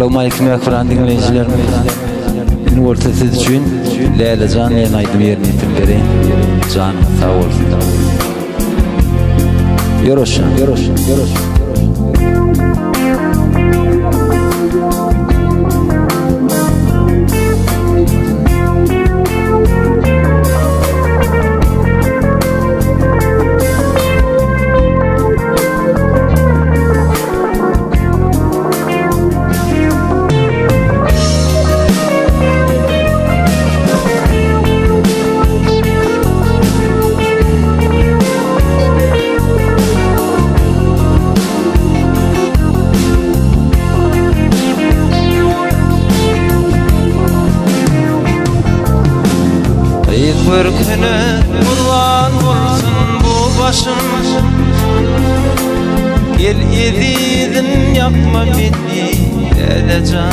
Assalamu alaikum ekran dinleyicilerim. Beni ortası için Leyla Can yanaydım yerini itimleri. Can sağ olsun. Yoruşan. Bir günü kurban olsun bu başım. Gel yedidin yapma beni Leyla.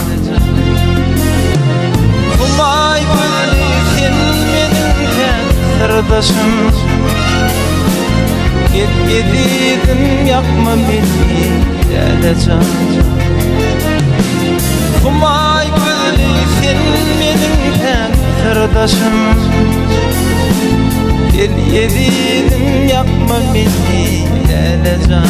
Kumay gülken benim sırdaşım. Gel yedidin yapma beni Leyla. Kumay gülken benim sırdaşım. Gel yedidim yapma beni Leyla.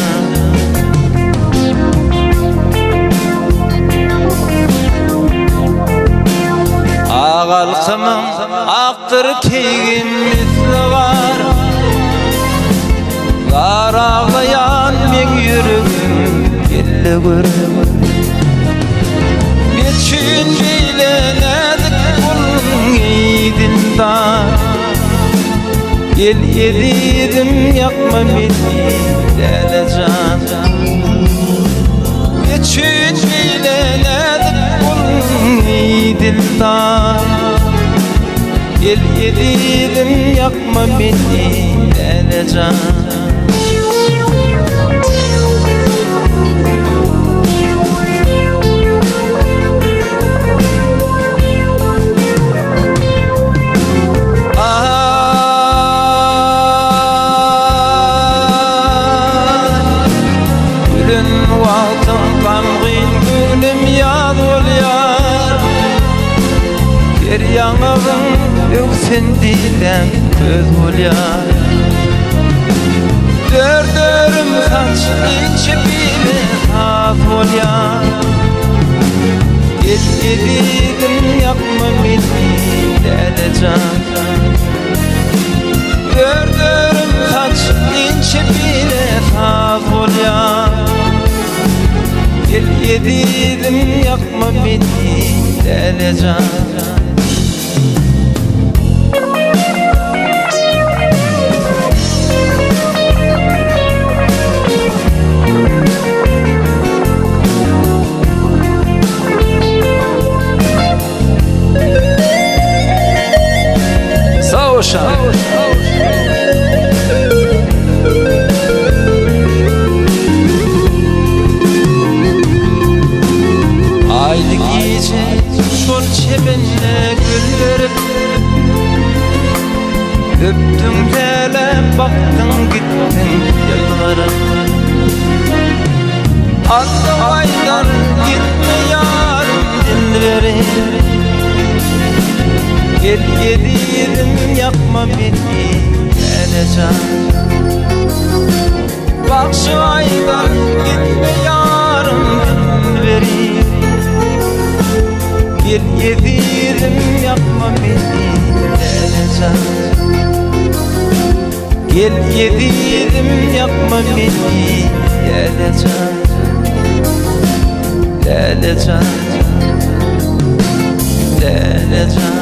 Ağalkımın aktır keygim misli var. Kar ağlayan men yürügüm gelle gör. Meçün beylenedik kulun eydin dar. Gel yedidim yapma beni Leyla. Geçün beylenedik kulun dildar. Gel yedidim yapma beni Leyla. Yanağın yüksendiğinden göz olyar. Dördörüm saç içi bile saz olyar. Gel yedidim yapma beni Leyla. Dördörüm saç içi bile saz olyar. Gel yedidim yapma beni Leyla. Aynı gece şol çemenle gül verip öptüm hele baktın gittin yıllarım. Aldım aydan gitme yarım dil verip. Gel yedidim yapma beni Leyla. Bak şu aydan gitme yarım dil verip. Gel yedidim yapma beni Leyla. Gel yedidim yapma beni Leyla. Leyla. Leyla.